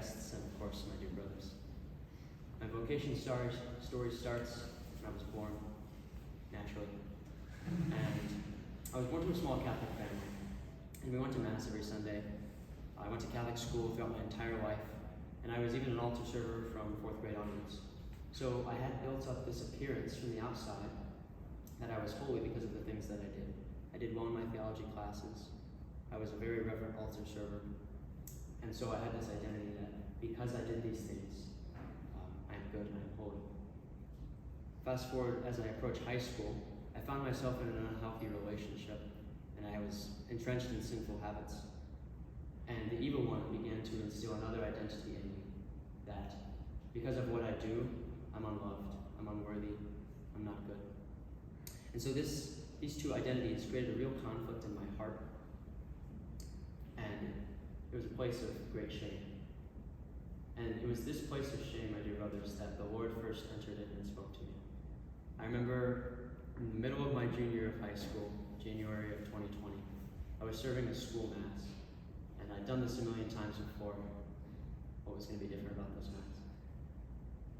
guests, and of course my dear brothers. My vocation story starts when I was born, naturally. And I was born to a small Catholic family, and we went to Mass every Sunday. I went to Catholic school throughout my entire life, and I was even an altar server from 4th grade onwards. So I had built up this appearance from the outside that I was holy because of the things that I did. I did well in my theology classes. I was a very reverent altar server. And so I had this identity that because I did these things, I'm good and I'm holy. Fast forward, as I approached high school, I found myself in an unhealthy relationship, and I was entrenched in sinful habits. And the evil one began to instill another identity in me, that because of what I do, I'm unloved, I'm unworthy, I'm not good. And so these two identities created a real conflict in my heart, and it was a place of great shame. And it was this place of shame, my dear brothers, that the Lord first entered in and spoke to me. I remember in the middle of my junior year of high school, January of 2020, I was serving a school Mass. And I'd done this a million times before. What was going to be different about this Mass?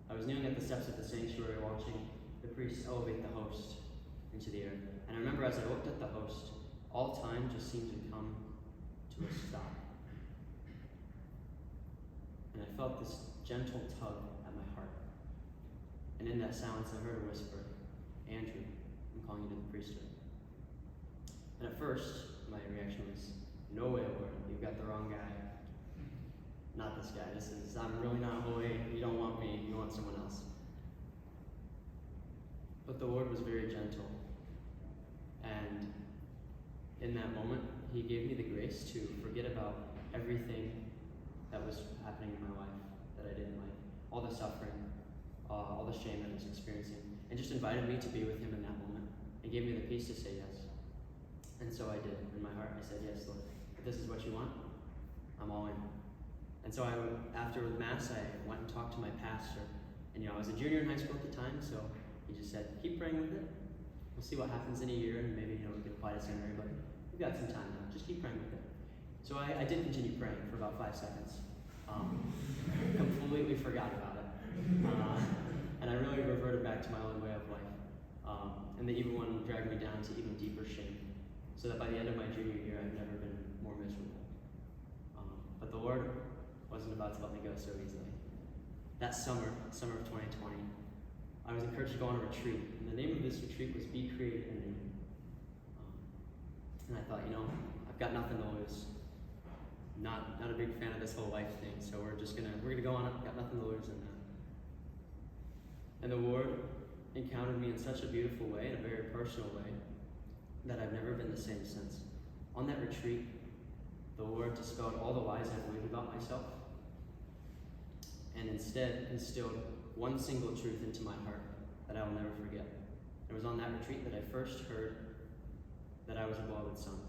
I was kneeling at the steps of the sanctuary watching the priest elevate the host into the air. And I remember as I looked at the host, all time just seemed to come to a stop. And I felt this gentle tug at my heart. And in that silence, I heard a whisper, "Andrew, I'm calling you to the priesthood." And at first, my reaction was, "No way, Lord, you've got the wrong guy. Not this guy. I'm really not holy. You don't want me, you want someone else." But the Lord was very gentle. And in that moment, He gave me the grace to forget about everything that was happening in my life that I didn't like, all the suffering, all the shame that I was experiencing, and just invited me to be with Him in that moment, and gave me the peace to say yes. And so I did. In my heart, I said, "Yes, Lord. If this is what you want, I'm all in." And so after Mass, I went and talked to my pastor. And I was a junior in high school at the time, so he just said, "Keep praying with it. We'll see what happens in a year, and maybe we can apply to seminary, but we've got some time now. Just keep praying with it." So I did continue praying for about 5 seconds. Completely forgot about it. And I really reverted back to my old way of life. And the evil one dragged me down to even deeper shame, so that by the end of my junior year, I've never been more miserable. But the Lord wasn't about to let me go so easily. That summer of 2020, I was encouraged to go on a retreat. And the name of this retreat was Be Created and New. And I thought, I've got nothing to lose. Not a big fan of this whole life thing, so we're gonna go on it. Got nothing to lose in that. And the Lord encountered me in such a beautiful way, in a very personal way, that I've never been the same since. On that retreat, the Lord dispelled all the lies I believed about myself, and instead instilled one single truth into my heart that I will never forget. It was on that retreat that I first heard that I was a beloved son.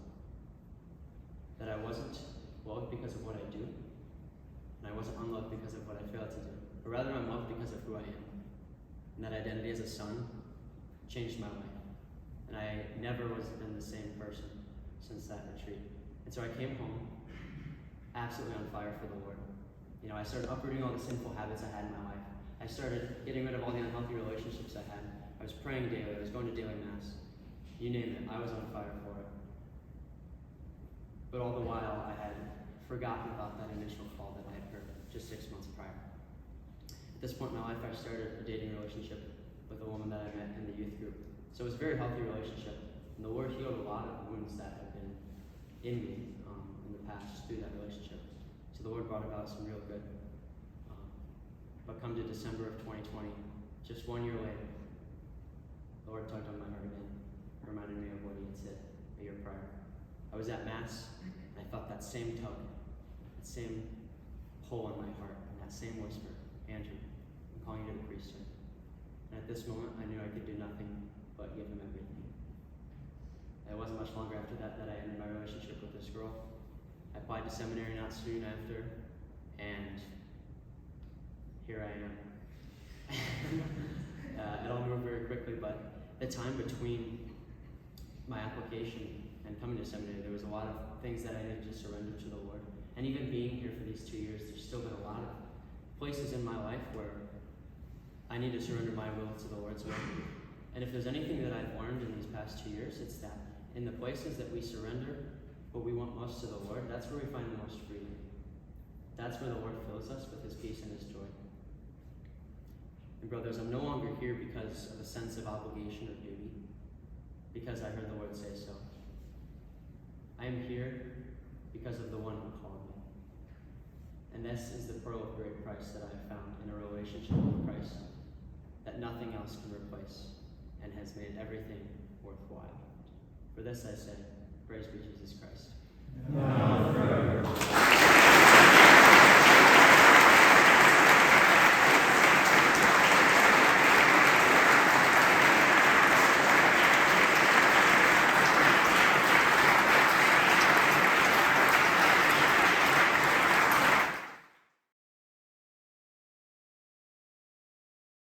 That I wasn't loved because of what I do, and I wasn't unloved because of what I failed to do, but rather I'm loved because of who I am. And that identity as a son changed my life. And I never was been the same person since that retreat. And so I came home absolutely on fire for the Lord. I started uprooting all the sinful habits I had in my life. I started getting rid of all the unhealthy relationships I had. I was praying daily. I was going to daily Mass. You name it, I was on fire for it. But all the while, I had forgotten about that initial call that I had heard just 6 months prior. At this point in my life, I started a dating relationship with a woman that I met in the youth group. So it was a very healthy relationship. And the Lord healed a lot of wounds that have been in me in the past just through that relationship. So the Lord brought about some real good. But come to December of 2020, just 1 year later, the Lord tugged on my heart again, reminded me of what He had said a year prior. I was at Mass, and I felt that same tug, that same pull on my heart, and that same whisper, "Andrew, I'm calling you to the priesthood." And at this moment, I knew I could do nothing but give Him everything. It wasn't much longer after that I ended my relationship with this girl. I applied to seminary not soon after, and here I am. It all moved very quickly, but the time between my application and coming to seminary, there was a lot of things that I needed to surrender to the Lord. And even being here for these 2 years, there's still been a lot of places in my life where I need to surrender my will to the Lord's will. And if there's anything that I've learned in these past 2 years, it's that in the places that we surrender what we want most to the Lord, that's where we find the most freedom. That's where the Lord fills us with his peace and his joy. And brothers, I'm no longer here because of a sense of obligation or duty, because I heard the Lord say so. I am here because of the one who called me. And this is the pearl of great price that I have found in a relationship with Christ that nothing else can replace and has made everything worthwhile. For this I say, praise be Jesus Christ. Now and forever.